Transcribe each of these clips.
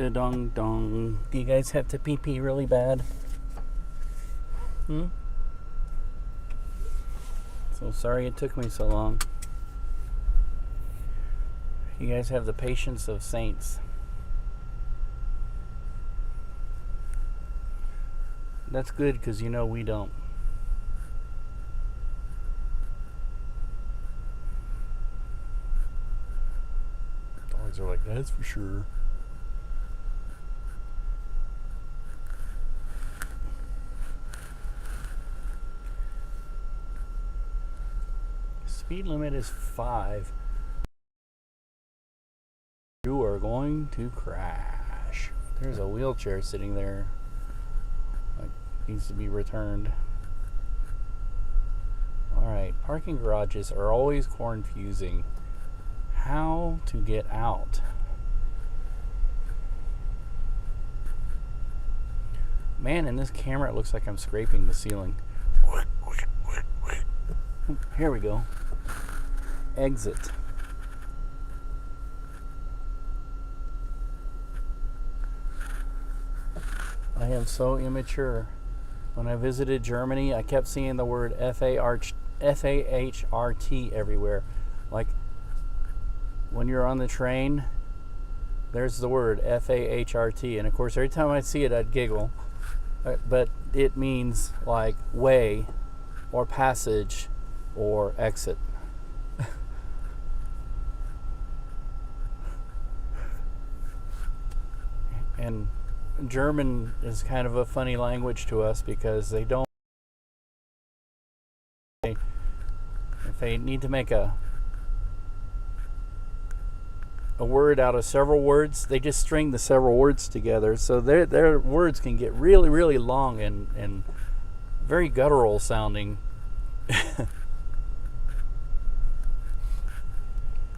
Dong dong. Do you guys have to pee pee really bad? So sorry it took me so long. You guys have the patience of saints. That's good because you know we don't. Dogs are like, that's for sure. Speed limit is 5. You are going to crash. There's a wheelchair sitting there. Like, needs to be returned. Alright, parking garages are always confusing. How to get out? Man, in this camera it looks like I'm scraping the ceiling. Here we go. Exit. I am so immature. When I visited Germany, I kept seeing the word F-A-H-R-T everywhere. Like, when you're on the train, there's the word F-A-H-R-T. And of course, every time I see it, I'd giggle. But it means like way or passage or exit. And German is kind of a funny language to us because they don't. If they need to make a word out of several words, they just string the several words together. So their words can get really, really long and very guttural sounding.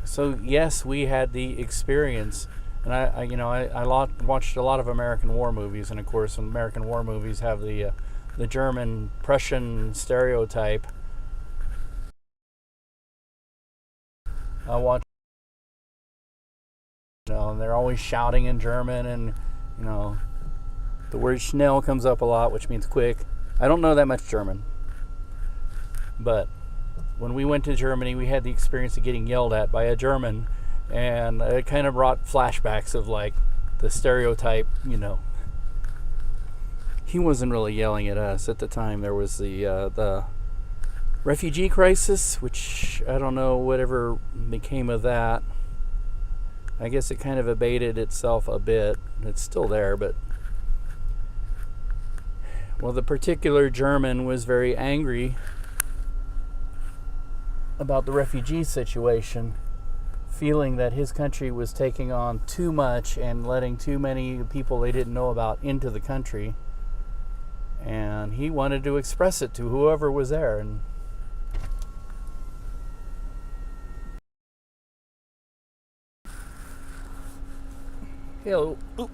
So yes, we had the experience. And I watched a lot of American war movies, and of course, American war movies have the German Prussian stereotype. I watch, and they're always shouting in German, and the word schnell comes up a lot, which means quick. I don't know that much German, but when we went to Germany, we had the experience of getting yelled at by a German. And it kind of brought flashbacks of like the stereotype, He wasn't really yelling at us at the time. There was the refugee crisis, which I don't know whatever became of that. I guess it kind of abated itself a bit. It's still there, but well, the particular German was very angry about the refugee situation, feeling that his country was taking on too much and letting too many people they didn't know about into the country. And he wanted to express it to whoever was there. And hello. Ooh.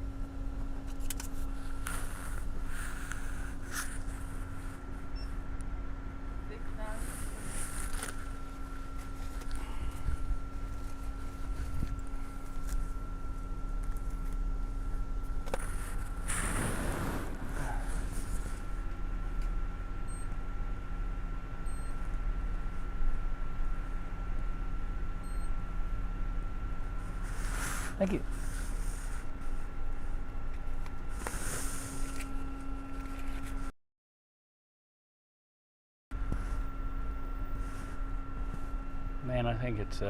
Thank you. Man, I think it's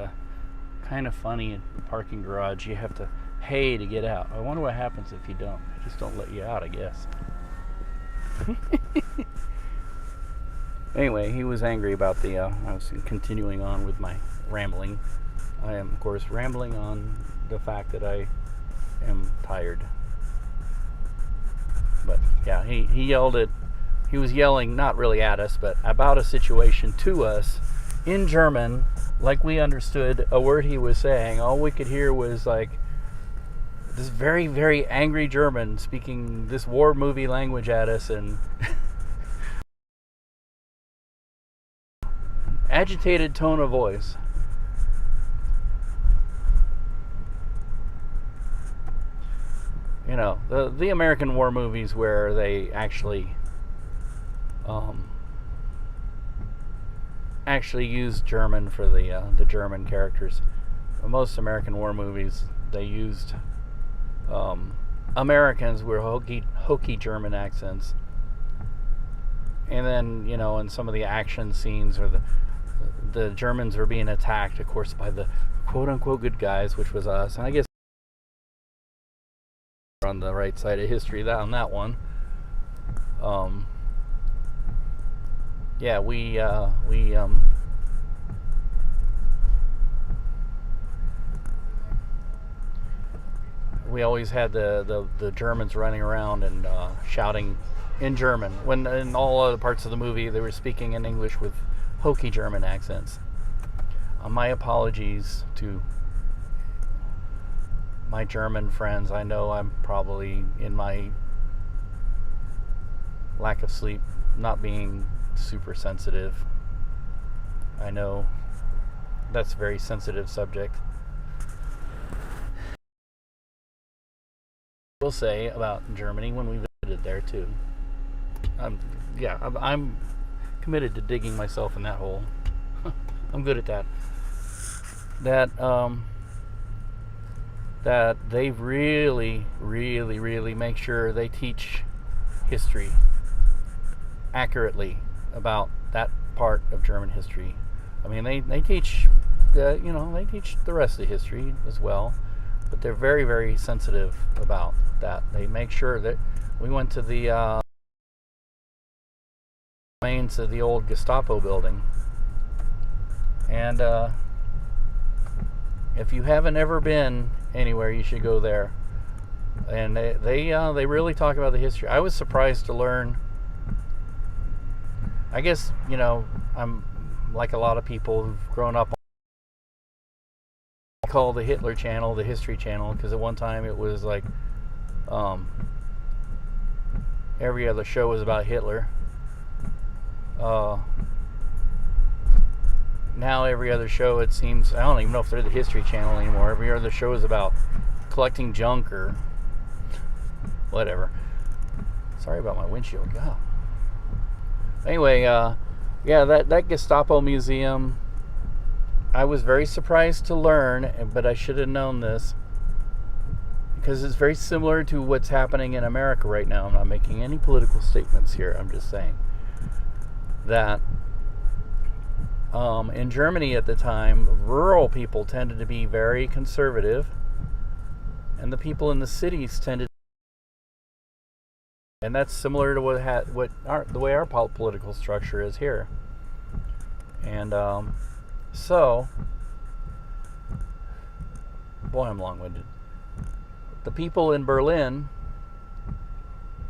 kind of funny in the parking garage. You have to pay to get out. I wonder what happens if you don't. They just don't let you out, I guess. Anyway, he was angry about the, I was continuing on with my rambling. I am, of course, rambling on the fact that I am tired. But yeah, he was yelling, not really at us, but about a situation to us in German, like we understood a word he was saying. All we could hear was like this very, very angry German speaking this war movie language at us, and agitated tone of voice. the American war movies where they actually used German for the German characters. Most American war movies, they used Americans with hokey German accents. And then, in some of the action scenes where the Germans were being attacked, of course, by the quote-unquote good guys, which was us. And I guess we're on the right side of history on that one. Yeah, we always had the Germans running around and shouting in German, when in all other parts of the movie they were speaking in English with hokey German accents. My apologies to my German friends. I know I'm probably, in my lack of sleep, not being super sensitive. I know that's a very sensitive subject. I will say about Germany when we visited there too. I'm committed to digging myself in that hole. I'm good at that. That they really, really, really make sure they teach history accurately about that part of German history. I mean, they teach they teach the rest of the history as well, but they're very, very sensitive about that. They make sure that we went to the remains of the old Gestapo building, and if you haven't ever been anywhere, you should go there. And they really talk about the history. I was surprised to learn. I guess I'm like a lot of people who've grown up on call the Hitler Channel the History Channel, because at one time it was like every other show was about Hitler. Now every other show, it seems, I don't even know if they're the History Channel anymore. Every other show is about collecting junk or whatever. Sorry about my windshield. God. Anyway, that Gestapo museum, I was very surprised to learn, but I should have known this, because it's very similar to what's happening in America right now. I'm not making any political statements here. I'm just saying that in Germany at the time, rural people tended to be very conservative, and the people in the cities tended, and that's similar to the way our political structure is here. And so, boy, I'm long-winded. The people in Berlin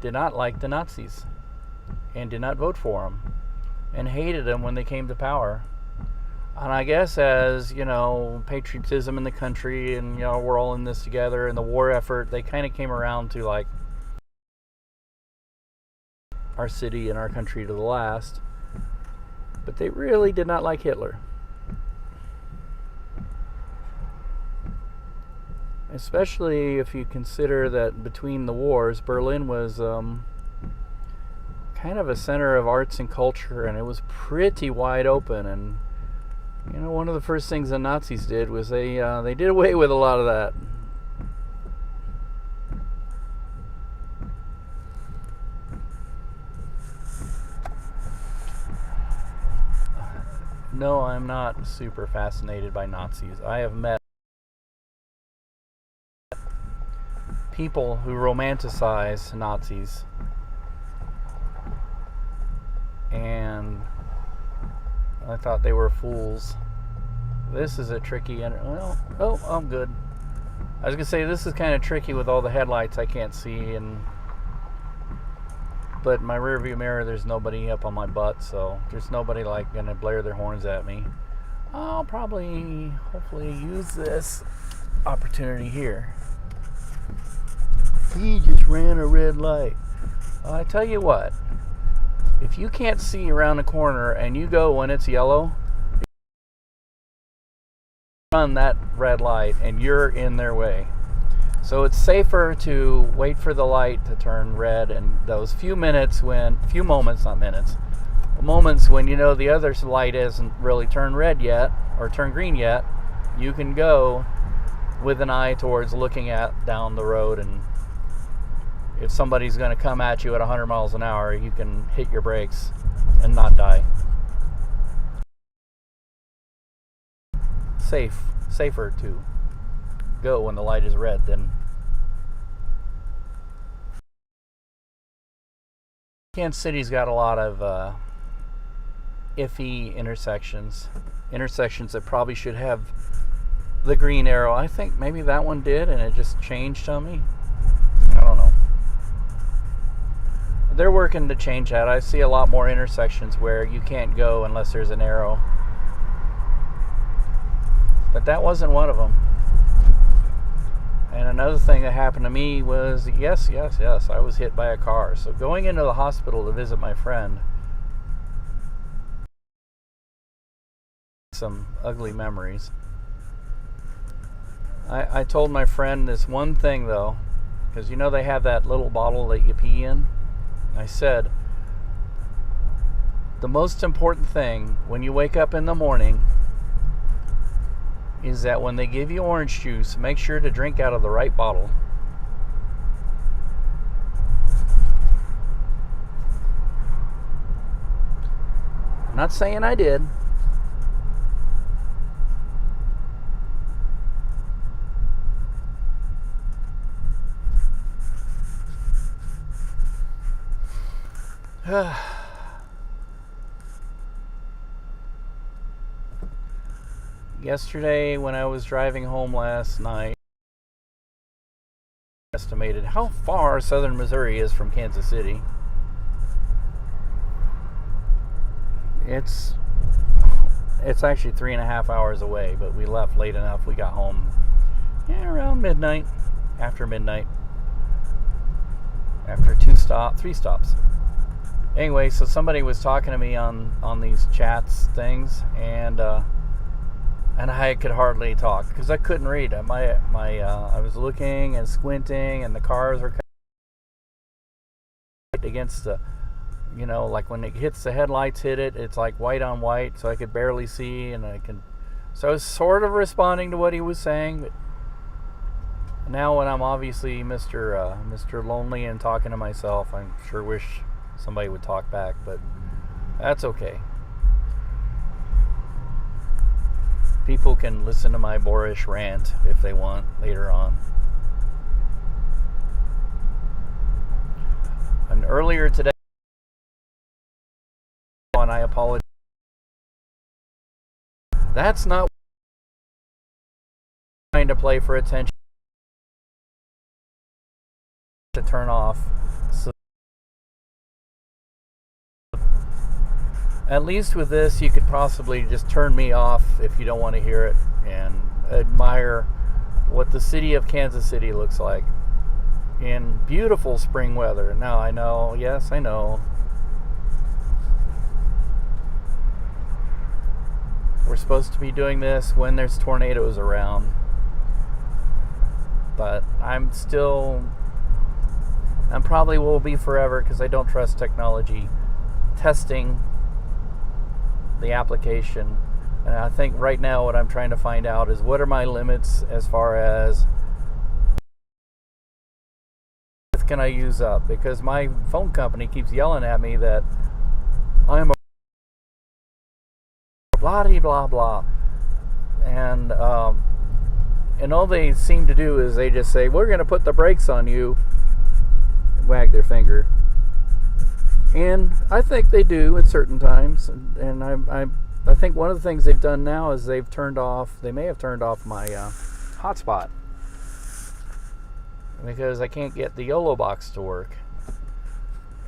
did not like the Nazis and did not vote for them, and hated them when they came to power. And I guess as, patriotism in the country, and, we're all in this together, and the war effort, they kind of came around to, like, our city and our country to the last. But they really did not like Hitler. Especially if you consider that between the wars, Berlin was kind of a center of arts and culture, and it was pretty wide open. And one of the first things the Nazis did was they did away with a lot of that. No, I'm not super fascinated by Nazis. I have met people who romanticize Nazis, and I thought they were fools. This is a tricky, I'm good. I was gonna say this is kind of tricky with all the headlights I can't see, but in my rearview mirror there's nobody up on my butt, so there's nobody like gonna blare their horns at me. I'll probably, hopefully, use this opportunity here. He just ran a red light. I tell you what, if you can't see around the corner and you go when it's yellow, run that red light and you're in their way. So it's safer to wait for the light to turn red, and those moments, not minutes, moments when you know the other light hasn't really turned red yet or turned green yet, you can go with an eye towards looking down the road, and if somebody's going to come at you at 100 miles an hour, you can hit your brakes and not die. Safer to go when the light is red than Kansas City's got a lot of iffy intersections that probably should have the green arrow. I think maybe that one did, and it just changed on me. I don't know. They're working to change that. I see a lot more intersections where you can't go unless there's an arrow. But that wasn't one of them. And another thing that happened to me was, yes, I was hit by a car. So going into the hospital to visit my friend, some ugly memories. I told my friend this one thing though, because you know they have that little bottle that you pee in. I said, the most important thing when you wake up in the morning is that when they give you orange juice, make sure to drink out of the right bottle. I'm not saying I did. Yesterday, when I was driving home last night, I estimated how far southern Missouri is from Kansas City. It's actually 3.5 hours away, but we left late enough. We got home around midnight, after midnight, after 3 stops. Anyway, so somebody was talking to me on these chats things, and I could hardly talk because I couldn't read. I was looking and squinting, and the cars were against the, like when it hits the headlights, it's like white on white, so I could barely see, so I was sort of responding to what he was saying, but now when I'm obviously Mr. Lonely and talking to myself, I sure wish somebody would talk back, but that's okay. People can listen to my boorish rant if they want later on. And earlier today, and I apologize. That's not trying to play for attention to turn off. So at least with this, you could possibly just turn me off if you don't want to hear it and admire what the city of Kansas City looks like in beautiful spring weather. Now, I know, yes, I know. We're supposed to be doing this when there's tornadoes around. But I'm probably will be forever because I don't trust technology testing the application. And I think right now what I'm trying to find out is what are my limits as far as what can I use up, because my phone company keeps yelling at me that I'm a blah blah blah, and all they seem to do is they just say, we're going to put the brakes on you, wag their finger. And I think they do at certain times, and I think one of the things they've done now is they may have turned off my hotspot, because I can't get the YOLO box to work.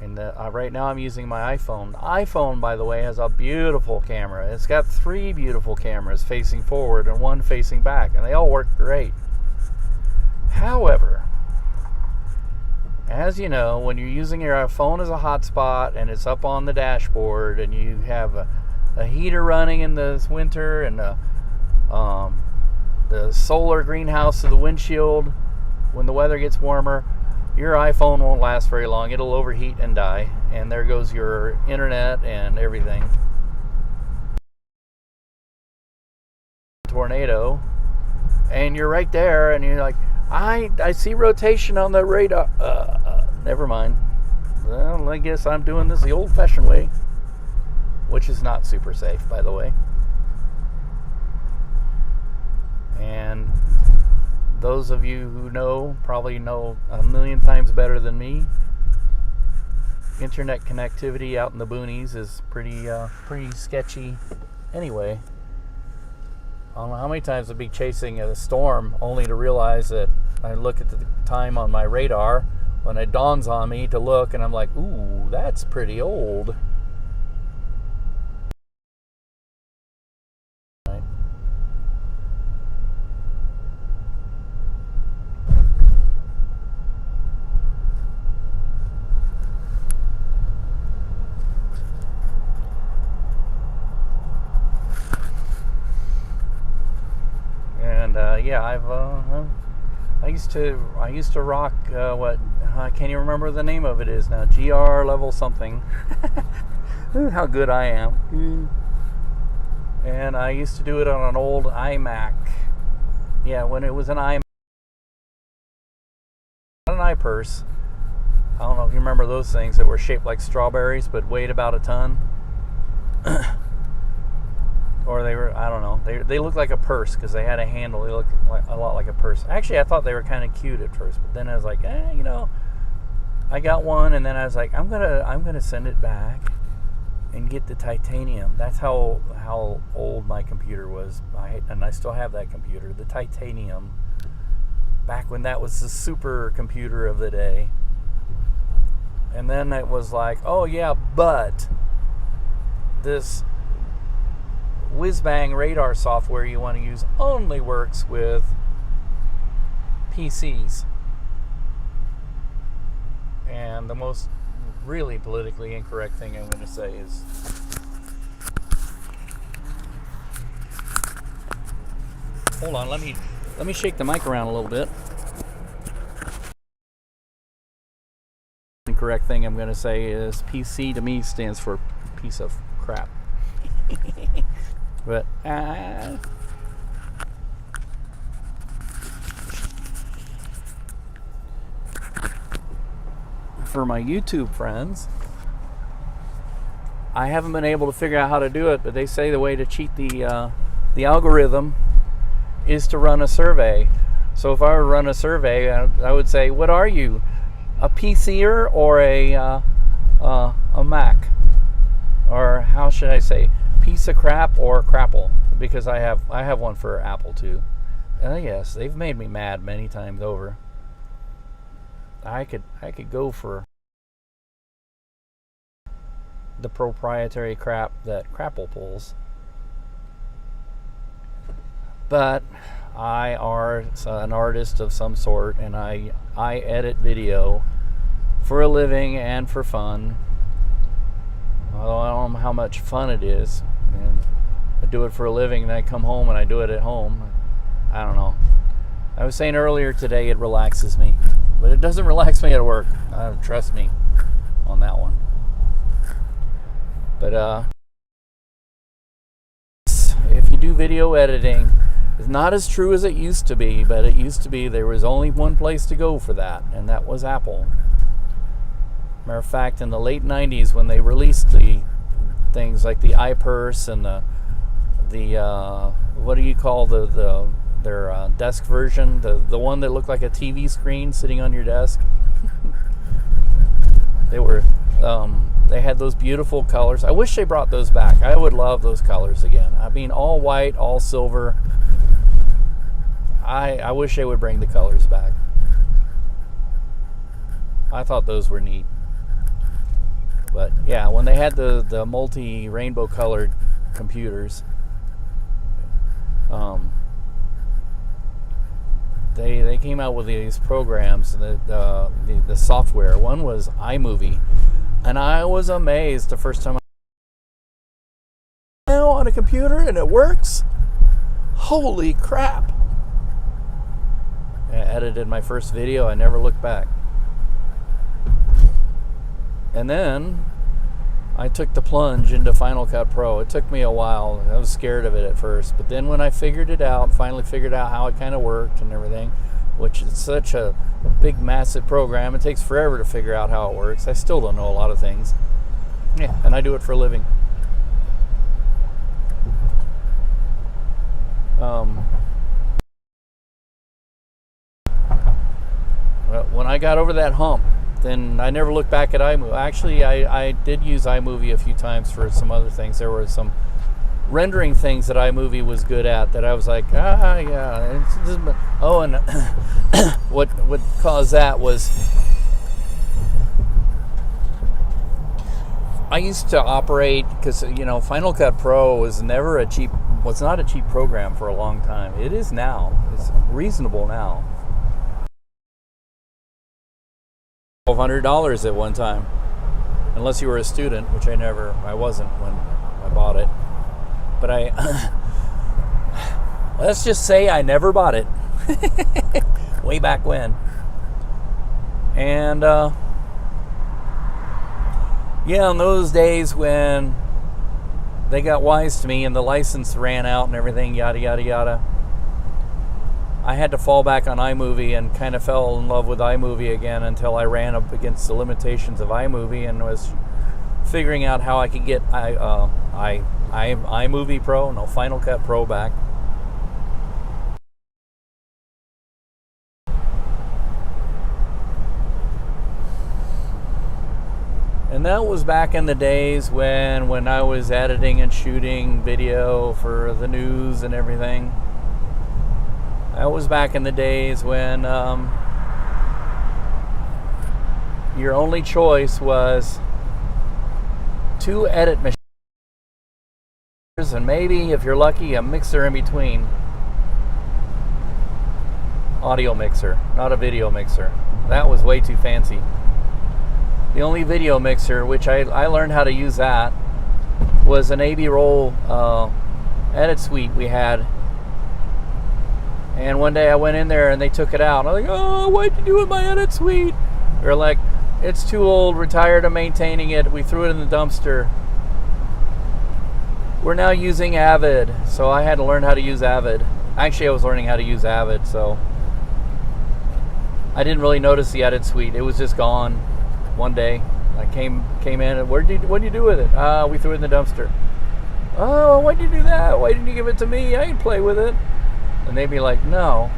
And right now I'm using my iPhone. iPhone, by the way, has a beautiful camera. It's got 3 beautiful cameras facing forward and 1 facing back, and they all work great. However, as you know, when you're using your phone as a hotspot and it's up on the dashboard and you have a heater running in this winter and the solar greenhouse of the windshield, when the weather gets warmer, your iPhone won't last very long. It'll overheat and die, and there goes your internet and everything. Tornado, and you're right there, and you're like, I see rotation on the radar. Never mind. Well, I guess I'm doing this the old-fashioned way, which is not super safe, by the way. And those of you who know probably know a million times better than me. Internet connectivity out in the boonies is pretty sketchy. Anyway, I don't know how many times I'd be chasing a storm only to realize that I look at the time on my radar when it dawns on me to look, and I'm like, ooh, that's pretty old. And yeah, I used to rock what I can't even remember the name of it is now. GR level something. How good I am. And I used to do it on an old iMac. Yeah, when it was an iMac, not an iPurse. I don't know if you remember those things that were shaped like strawberries but weighed about a ton. Or they were, I don't know, they looked like a purse because they had a handle. They looked like, a lot like a purse. Actually, I thought they were kind of cute at first, but then I was like, I got one, and then I was like, I'm gonna send it back and get the titanium. That's how old my computer was. And I still have that computer, the titanium, back when that was the super computer of the day. And then it was like, oh yeah, but this whiz-bang radar software you want to use only works with PCs. And the most really politically incorrect thing I'm going to say is hold on, let me shake the mic around a little bit. The correct thing I'm going to say is PC to me stands for piece of crap. But for my YouTube friends, I haven't been able to figure out how to do it, but they say the way to cheat the algorithm is to run a survey. So if I were to run a survey, I would say, what are you, a PCer or a Mac? Or how should I say, piece of crap or crapple? Because I have one for Apple too. Yes, they've made me mad many times over. I could go for the proprietary crap that Crapple pulls. But I are an artist of some sort, and I edit video for a living and for fun. Although I don't know how much fun it is. And I do it for a living, and then I come home and I do it at home. I don't know. I was saying earlier today it relaxes me, but it doesn't relax me at work. Trust me on that one. But if you do video editing, it's not as true as it used to be, but it used to be there was only one place to go for that, and that was Apple. Matter of fact, in the late 90s, when they released the things like the iPurse and the what do you call their desk version, the one that looked like a TV screen sitting on your desk. They had those beautiful colors. I wish they brought those back. I would love those colors again. I mean, all white, all silver. I wish they would bring the colors back. I thought those were neat. But yeah, when they had the multi-rainbow colored computers, they came out with these programs, the software. One was iMovie, and I was amazed the first time now on a computer and it works. Holy crap! edited my first video, I never looked back. And then I took the plunge into Final Cut Pro. It took me a while. I was scared of it at first, but then when I figured it out, finally figured out how it kind of worked and everything, which is such a big, massive program, it takes forever to figure out how it works. I still don't know a lot of things. Yeah, and I do it for a living. Well, when I got over that hump, then I never looked back at iMovie. Actually, I did use iMovie a few times for some other things. There were some rendering things that iMovie was good at that I was like, yeah. Oh, and what caused that was I used to operate, because Final Cut Pro was not a cheap program for a long time. It is now. It's reasonable now. $1,200 at one time, unless you were a student, which I wasn't when I bought it. But let's just say I never bought it. Way back when. And in those days when they got wise to me and the license ran out and everything, yada yada yada, I had to fall back on iMovie and kind of fell in love with iMovie again until I ran up against the limitations of iMovie and was figuring out how I could get iMovie Pro, Final Cut Pro back. And that was back in the days when I was editing and shooting video for the news and everything. That was back in the days when your only choice was 2 edit machines and maybe, if you're lucky, a mixer in between. Audio mixer, not a video mixer. That was way too fancy. The only video mixer, which I learned how to use that, was an AB Roll edit suite we had. And one day I went in there and they took it out. And I'm like, oh, what'd you do with my edit suite? They're like, it's too old, we're tired of maintaining it, we threw it in the dumpster. We're now using Avid. So I had to learn how to use Avid. Actually, I was learning how to use Avid, so I didn't really notice the edit suite. It was just gone one day. I came in and what'd you do with it? We threw it in the dumpster. Oh, why'd you do that? Why didn't you give it to me? I can play with it. And they'd be like, no.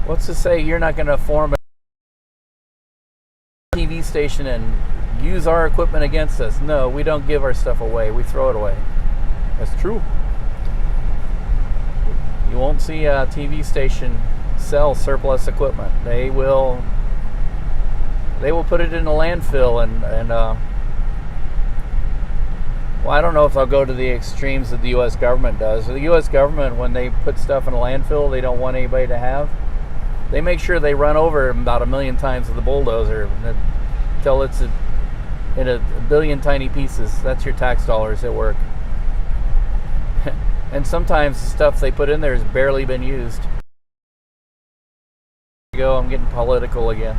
What's to say you're not going to form a TV station and use our equipment against us? No, we don't give our stuff away. We throw it away. That's true. You won't see a TV station sell surplus equipment. They will put it in a landfill and well, I don't know if they'll go to the extremes that the U.S. government does. The U.S. government, when they put stuff in a landfill they don't want anybody to have, they make sure they run over about 1 million times with a bulldozer until it's in a billion tiny pieces. That's your tax dollars at work. And sometimes the stuff they put in there has barely been used. There you go, I'm getting political again.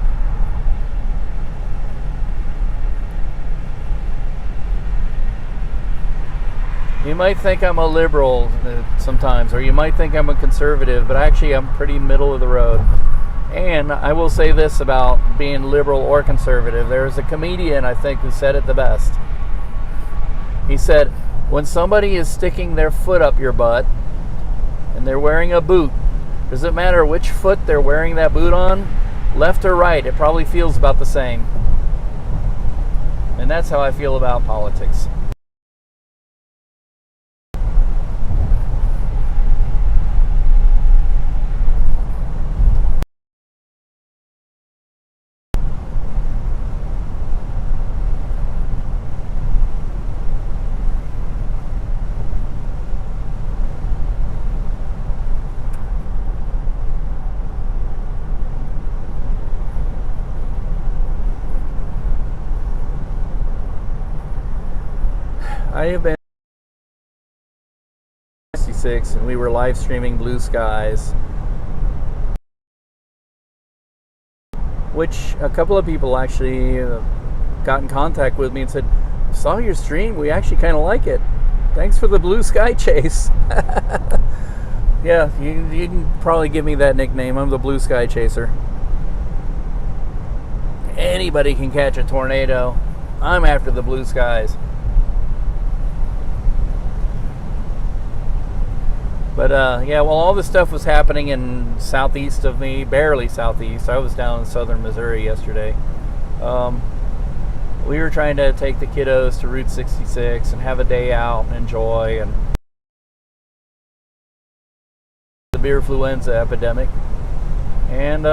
You might think I'm a liberal sometimes, or you might think I'm a conservative, but actually I'm pretty middle of the road. And I will say this about being liberal or conservative. There's a comedian, I think, who said it the best. He said, when somebody is sticking their foot up your butt and they're wearing a boot, does it matter which foot they're wearing that boot on? Left or right, it probably feels about the same. And that's how I feel about politics. I have been 66 and we were live streaming Blue Skies which a couple of people actually got in contact with me and said, saw your stream, we actually kind of like it. Thanks for the blue sky chase. Yeah, you can probably give me that nickname. I'm the blue sky chaser. Anybody can catch a tornado. I'm after the blue skies. But yeah, well, all this stuff was happening in southeast of me, barely southeast. I was down in southern Missouri yesterday. We were trying to take the kiddos to Route 66 and have a day out and enjoy, and the beer influenza epidemic. And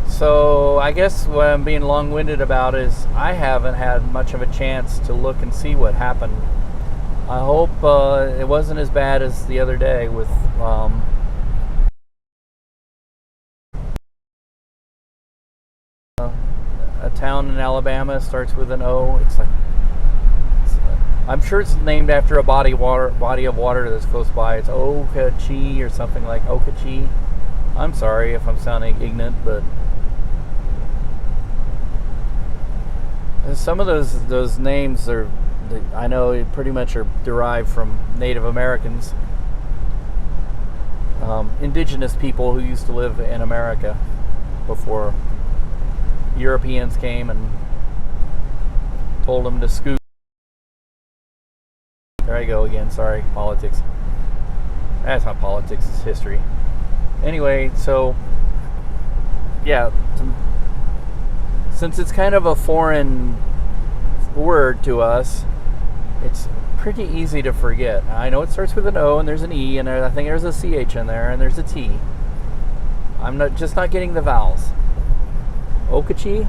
so I guess what I'm being long-winded about is I haven't had much of a chance to look and see what happened. I hope it wasn't as bad as the other day with a town in Alabama, starts with an O. It's like, I'm sure it's named after a body of water that's close by. It's Okachee or something like Okachee. I'm sorry if I'm sounding ignorant, but some of those names are, I know, pretty much are derived from Native Americans, indigenous people who used to live in America before Europeans came and told them to scoot. There I go again, sorry, politics. That's not politics, it's history. Anyway, so, yeah, since it's kind of a foreign word to us, it's pretty easy to forget. I know it starts with an O and there's an E and I think there's a CH in there and there's a T. I'm not getting the vowels. Okachee?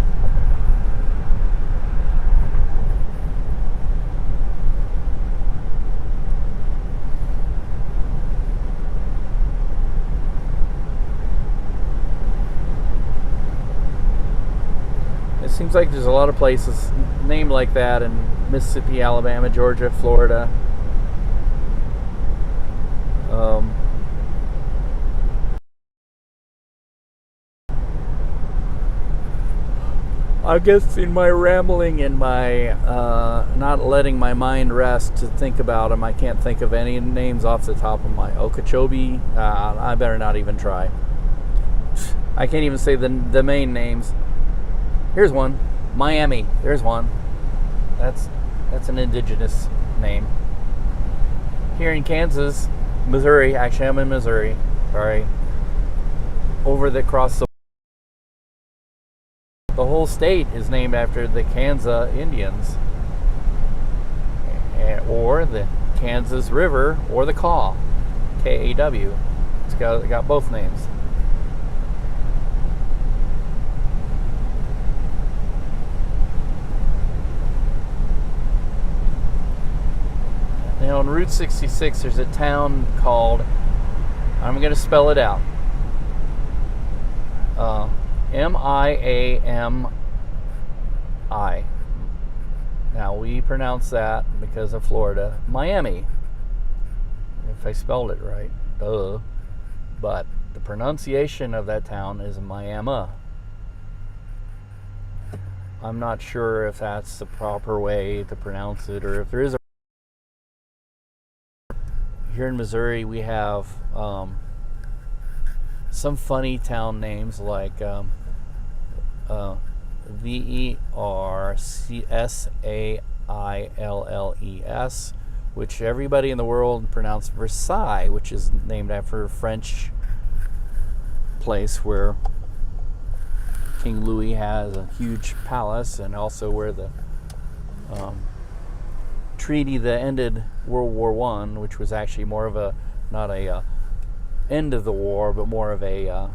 It seems like there's a lot of places named like that in Mississippi, Alabama, Georgia, Florida. I guess in my rambling and my not letting my mind rest to think about them, I can't think of any names off the top of my Okeechobee. I better not even try. I can't even say the main names. Here's one, Miami. There's one. That's an indigenous name. Here in Kansas, Missouri. Actually, I'm in Missouri. Sorry. Across the whole state is named after the Kansas Indians, or the Kansas River, or the Kaw, K-A-W. It's got both names. Now on Route 66, there's a town called, I'm going to spell it out, M-I-A-M-I. Now we pronounce that, because of Florida, Miami. If I spelled it right, duh. But the pronunciation of that town is Miami. I'm not sure if that's the proper way to pronounce it, or if there is a... Here in Missouri, we have some funny town names like Versailles, which everybody in the world pronounce Versailles, which is named after a French place where King Louis has a huge palace, and also where the treaty that ended World War I, which was actually more of a, not a end of the war, but more of a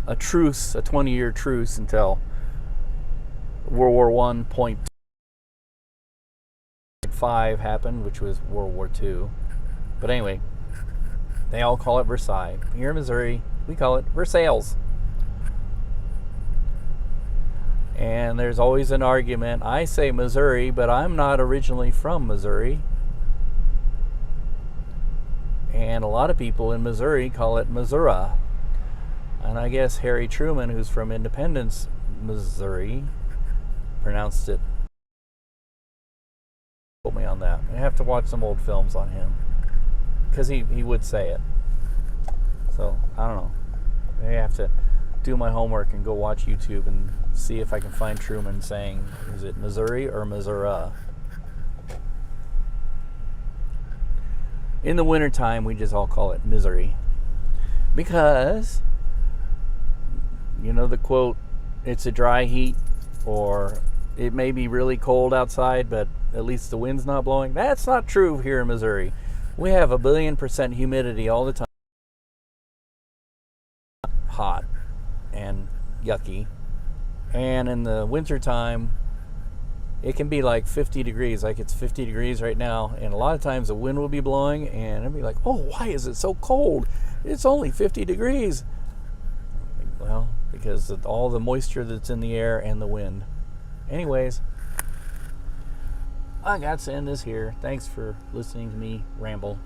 a truce, a 20-year truce until World War I.5 happened, which was World War II. But anyway, they all call it Versailles. Here in Missouri, we call it Versailles. And there's always an argument. I say Missouri, but I'm not originally from Missouri. And a lot of people in Missouri call it Missouri. And I guess Harry Truman, who's from Independence, Missouri, pronounced it. Told me on that. I have to watch some old films on him because he would say it. So I don't know. I have to do my homework and go watch YouTube and see if I can find Truman saying, is it Missouri or Missouri? In the wintertime, we just all call it misery. Because, you know the quote, it's a dry heat, or it may be really cold outside, but at least the wind's not blowing. That's not true here in Missouri. We have 1,000,000% humidity all the time. Hot and yucky. And in the wintertime, it can be like 50 degrees, like it's 50 degrees right now, and a lot of times the wind will be blowing, and it'll be like, oh, why is it so cold? It's only 50 degrees. Well, because of all the moisture that's in the air and the wind. Anyways, I got to end this here. Thanks for listening to me ramble.